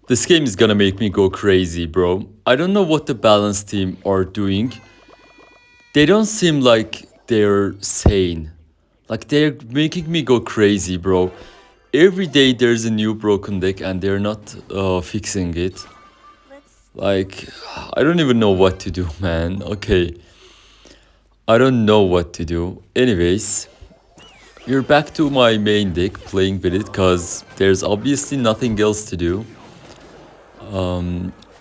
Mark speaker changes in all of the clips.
Speaker 1: This game is gonna make me go crazy, bro. I don't know what the balance team are doing. They don't seem like they're sane. Like they're making me go crazy, bro. Every day there's a new broken deck and they're not fixing it. Like, I don't even know what to do, man. Okay, I don't know what to do. Anyways, we're back to my main deck playing with it because there's obviously nothing else to do.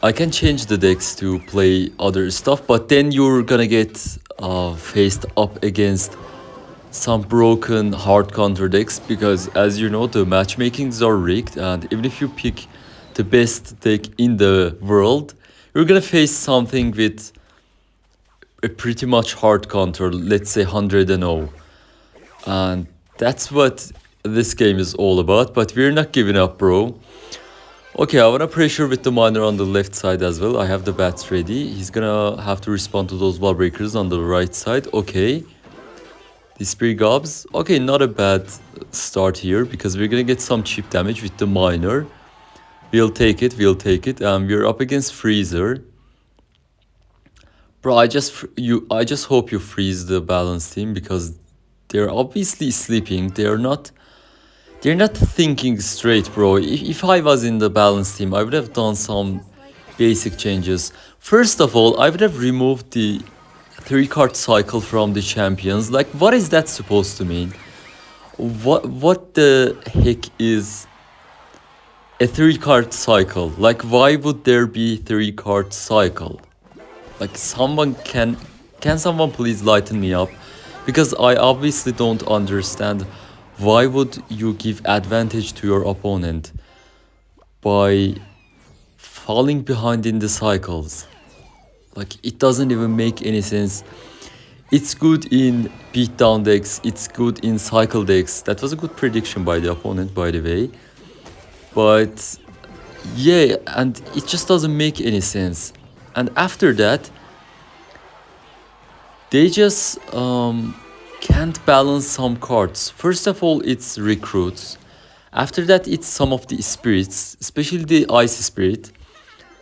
Speaker 1: I can change the decks to play other stuff, but then you're gonna get faced up against some broken hard counter decks because, as you know, the matchmakings are rigged, and even if you pick the best deck in the world, you're gonna face something with a pretty much hard counter, let's say 100 and 0. And that's what this game is all about, but we're not giving up, bro. Okay, I wanna pressure with the miner on the left side as well. I have the bats ready. He's gonna have to respond to those wall breakers on the right side. Okay. The spear gobs. Okay, not a bad start here because we're gonna get some cheap damage with the miner. We'll take it, we'll take it. We're up against Freezer. Bro, I just hope you freeze the balance team because they're obviously sleeping. They're not thinking straight, bro. If I was in the balance team, I would have done some basic changes. First of all, I would have removed the 3 card cycle from the champions. Like, what is that supposed to mean? What the heck is a 3 card cycle? Like, why would there be 3 card cycle? Like, can someone please lighten me up? Because I obviously don't understand why would you give advantage to your opponent by falling behind in the cycles? Like, it doesn't even make any sense. It's good in beatdown decks, it's good in cycle decks. That was a good prediction by the opponent, by the way. But yeah, and it just doesn't make any sense. And after that, they just can't balance some cards. First of all, it's recruits. After that, it's some of the spirits, especially the ice spirit.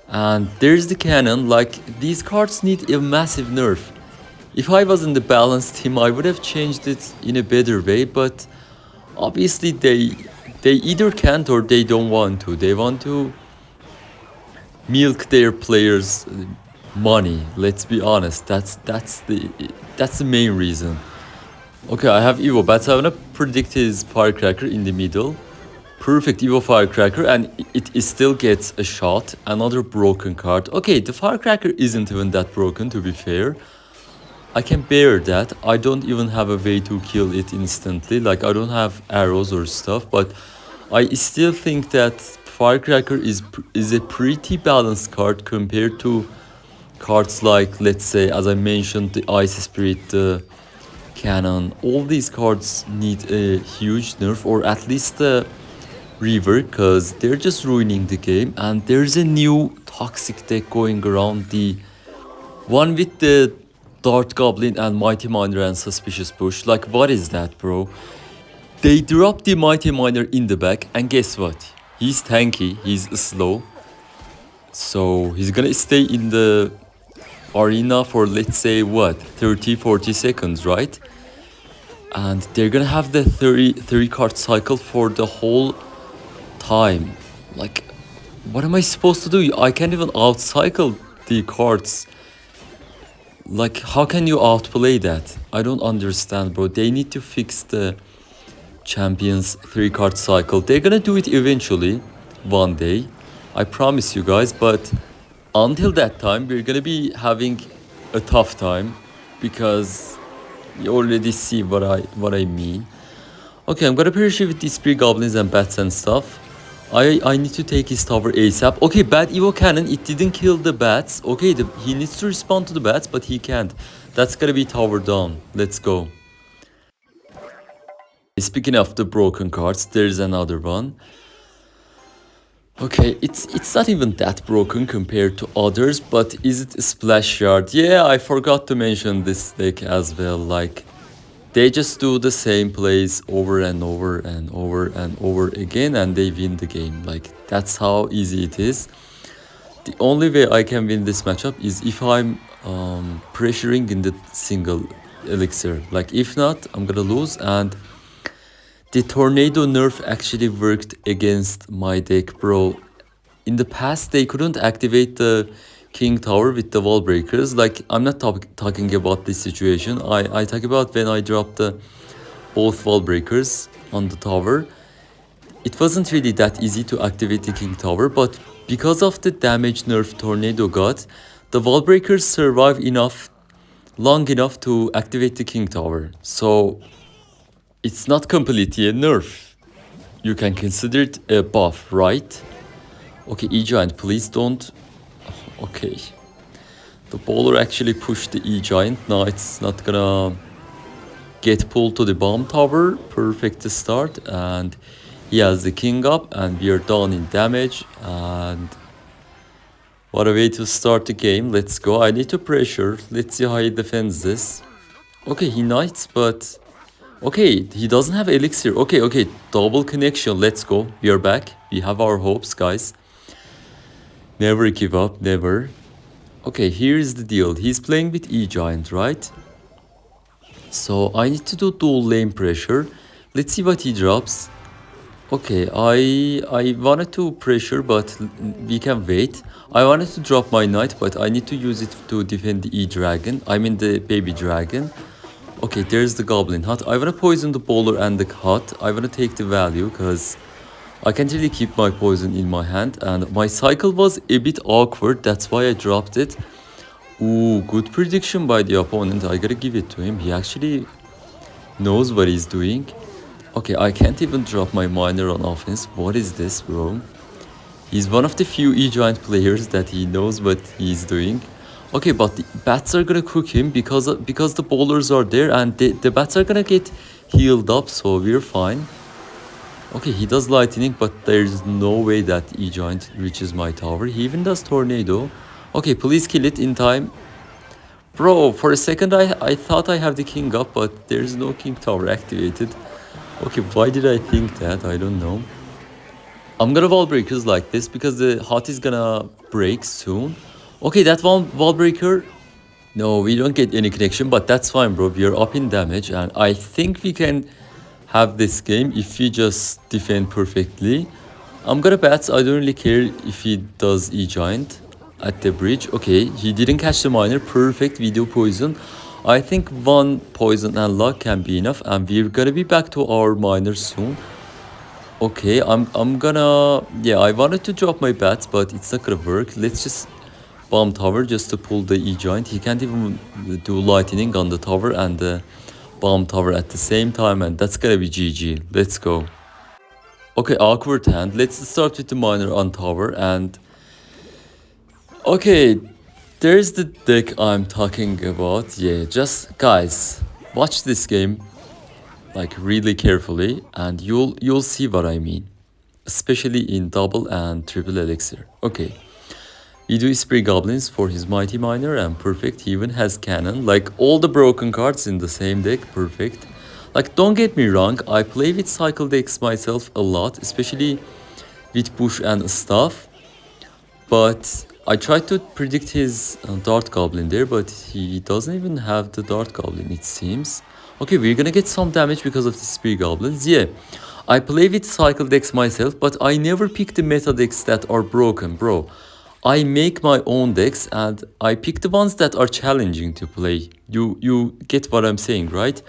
Speaker 1: And there's the cannon. Like, these cards need a massive nerf. If I was in the balanced team, I would have changed it in a better way, but obviously they either can't or they don't want to. They want to milk their players' money. Let's be honest. That's the main reason. Okay, I have Evo Bats. I'm gonna predict his Firecracker in the middle. Perfect Evo Firecracker, and it still gets a shot. Another broken card. Okay, the Firecracker isn't even that broken, to be fair. I can bear that. I don't even have a way to kill it instantly. Like, I don't have arrows or stuff, but I still think that Firecracker is a pretty balanced card compared to cards like, let's say, as I mentioned, the Ice Spirit, the Cannon. All these cards need a huge nerf, or at least a rework, because they're just ruining the game. And there's a new toxic deck going around, the one with the Dart Goblin and Mighty Miner and Suspicious Push. Like, what is that, bro? They drop the Mighty Miner in the back, and guess what? He's tanky, he's slow. So he's gonna stay in the arena for, let's say, what, 30-40 seconds, right? And they're gonna have the 30 card cycle for the whole time. Like, what am I supposed to do? I can't even outcycle the cards. Like, how can you outplay that? I don't understand, bro. They need to fix the champions 3 card cycle. They're gonna do it eventually, one day. I promise you guys, but until that time, we're gonna be having a tough time because you already see what I mean. Okay, I'm gonna perish with these three goblins and bats and stuff. I need to take his tower ASAP. Okay, bad Evo Cannon. It didn't kill the bats. Okay, he needs to respond to the bats, but he can't. That's gonna be tower down. Let's go. Speaking of the broken cards, there's another one. Okay, it's not even that broken compared to others, but is it a splash yard? Yeah, I forgot to mention this deck as well. Like, They just do the same plays over and over and over and over again, and they win the game. Like, that's how easy it is. The only way I can win this matchup is if I'm pressuring in the single elixir. Like, if not, I'm gonna lose. And the tornado nerf actually worked against my deck, bro. In the past, they couldn't activate the king tower with the wall breakers. Like, I'm not talking about this situation. I talk about when I dropped the both wall breakers on the tower. It wasn't really that easy to activate the king tower, but because of the damage nerf tornado got, the wall breakers survive long enough to activate the king tower. So it's not completely a nerf. You can consider it a buff, right? Okay, E-Giant, please don't. Okay. The bowler actually pushed the E-Giant. Now it's not gonna get pulled to the bomb tower. Perfect to start. And he has the king up, and we are down in damage. And what a way to start the game. Let's go. I need to pressure. Let's see how he defends this. Okay, he knights, but... Okay, he doesn't have elixir. Okay, double connection. Let's go. We are back. We have our hopes, guys. Never give up, never. Okay, here's the deal. He's playing with E-Giant, right? So I need to do dual lane pressure. Let's see what he drops. Okay, I wanted to pressure, but we can wait. I wanted to drop my knight, but I need to use it to defend the E-Dragon. I mean the baby dragon. Okay, there's the goblin hut. I wanna poison the bowler and the hut. I wanna take the value because I can't really keep my poison in my hand, and my cycle was a bit awkward. That's why I dropped it. Ooh, good prediction by the opponent. I gotta give it to him. He actually knows what he's doing. Okay, I can't even drop my miner on offense. What is this, bro? He's one of the few E-Giant players that he knows what he's doing. Okay, but the bats are gonna cook him because the bowlers are there, and the bats are gonna get healed up, so we're fine. Okay, he does lightning, but there's no way that E-Giant reaches my tower. He even does tornado. Okay, please kill it in time. Bro, for a second I thought I have the king up, but there's no king tower activated. Okay, why did I think that? I don't know. I'm gonna wall breakers like this because the hut is gonna break soon. Okay, that wall breaker. No, we don't get any connection, but that's fine, bro. We are up in damage, and I think we can have this game if we just defend perfectly. I'm gonna bats. I don't really care if he does E-Giant at the bridge. Okay, he didn't catch the miner. Perfect video poison. I think one poison and luck can be enough, and we're gonna be back to our miner soon. Okay, I'm gonna... Yeah, I wanted to drop my bats, but it's not gonna work. Let's just bomb tower just to pull the E-Giant. He can't even do lightning on the tower and the bomb tower at the same time, and that's gonna be GG. Let's go. Okay, awkward hand. Let's start with the miner on tower, and... Okay, there's the deck I'm talking about. Yeah, just guys, watch this game like really carefully, and you'll see what I mean, especially in double and triple elixir. Okay, we do spree goblins for his mighty miner, and perfect. He even has cannon, like all the broken cards in the same deck. Perfect. Like, don't get me wrong, I play with cycle decks myself a lot, especially with bush and stuff, but I tried to predict his dart goblin there, but he doesn't even have the dart goblin, it seems. Okay, we're gonna get some damage because of the spear goblins. Yeah, I play with cycle decks myself, but I never pick the meta decks that are broken, bro. I make my own decks, and I pick the ones that are challenging to play. You get what I'm saying, right?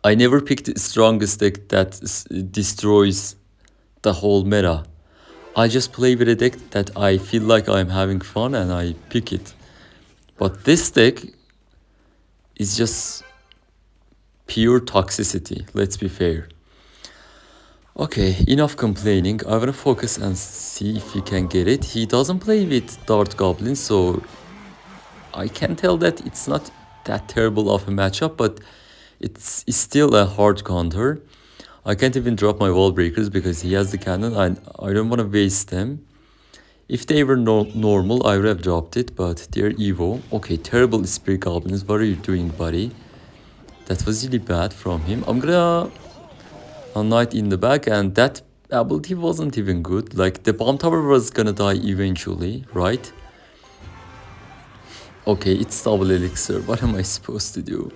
Speaker 1: I never pick the strongest deck that destroys the whole meta. I just play with a deck that I feel like I'm having fun, and I pick it. But this deck is just pure toxicity, let's be fair. Okay, enough complaining. I wanna focus and see if he can get it. He doesn't play with dart goblins, so I can tell that it's not that terrible of a matchup, but it's still a hard counter. I can't even drop my wall breakers because he has the cannon, and I don't want to waste them. If they were normal, I would have dropped it, but they're Evo. Okay, terrible spirit goblins. What are you doing, buddy? That was really bad from him. I'm gonna a knight in the back, and that ability wasn't even good. Like the bomb tower was gonna die eventually, right? Okay, it's double elixir. What am I supposed to do?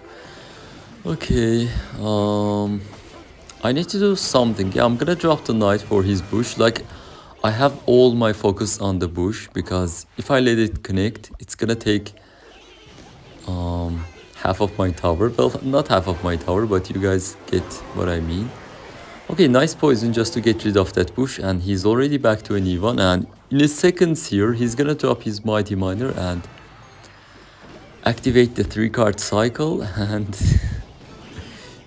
Speaker 1: Okay, I need to do something. Yeah, I'm gonna drop the knight for his bush. Like, I have all my focus on the bush because if I let it connect, it's gonna take half of my tower. Well, not half of my tower, but you guys get what I mean. Okay, nice poison just to get rid of that bush, and he's already back to an E1, and in a seconds here, he's gonna drop his Mighty Miner and activate the 3-card cycle, and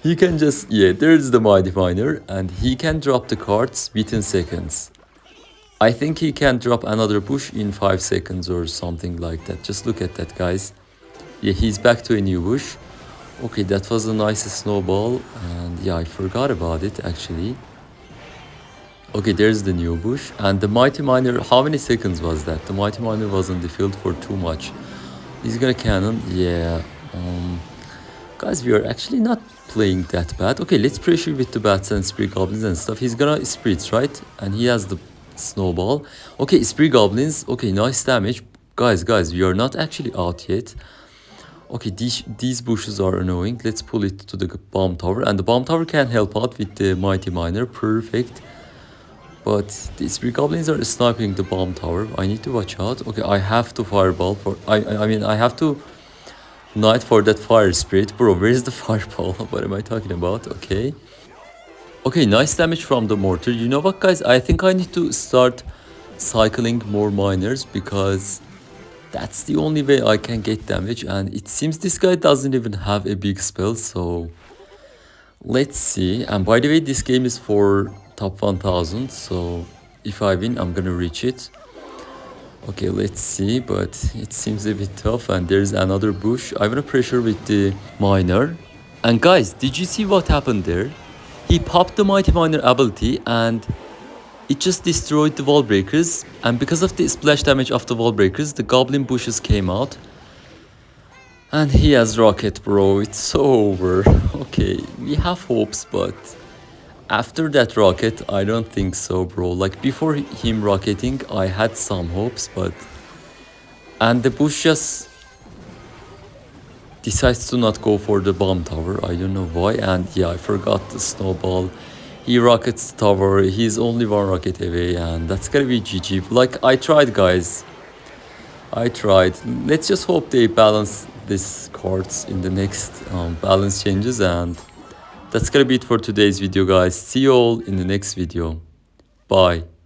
Speaker 1: he can just, yeah, there's the Mighty Miner, and he can drop the cards within seconds. I think he can drop another bush in 5 seconds or something like that. Just look at that, guys. Yeah, he's back to a new bush. Okay, that was a nice snowball, and yeah, I forgot about it actually. Okay, there's the new bush, and the Mighty Miner, how many seconds was that? The Mighty Miner was on the field for too much. He's gonna cannon, yeah. Guys, we are actually not playing that bad. Okay, let's pressure with the bats and Spirit Goblins and stuff. He's gonna Spirits, right? And he has the snowball. Okay, Spirit Goblins, okay, nice damage. Guys, we are not actually out yet. Okay, these bushes are annoying. Let's pull it to the bomb tower. And the bomb tower can help out with the Mighty Miner. Perfect. But the Spirit Goblins are sniping the bomb tower. I need to watch out. Okay, I have to fireball for... I mean, I have to knight for that fire spirit. Bro, where's the fireball? What am I talking about? Okay. Okay, nice damage from the mortar. You know what, guys? I think I need to start cycling more miners because... that's the only way I can get damage, and it seems this guy doesn't even have a big spell, so let's see. And by the way, this game is for top 1000, so if I win, I'm gonna reach it. Okay, let's see, but it seems a bit tough, and there's another bush. I'm gonna pressure with the miner. And guys, did you see what happened there? He popped the Mighty Miner ability, and it just destroyed the wall breakers, and because of the splash damage of the wall breakers, the goblin bushes came out. And he has rocket, bro. It's over. Okay, we have hopes, but after that rocket, I don't think so, bro. Like before him rocketing, I had some hopes, but... and the bush just decides to not go for the bomb tower. I don't know why, and yeah, I forgot the snowball. He rockets the tower, he's only one rocket away, and that's gonna be GG. Like, I tried, guys. I tried. Let's just hope they balance these cards in the next balance changes, and that's gonna be it for today's video, guys. See you all in the next video. Bye.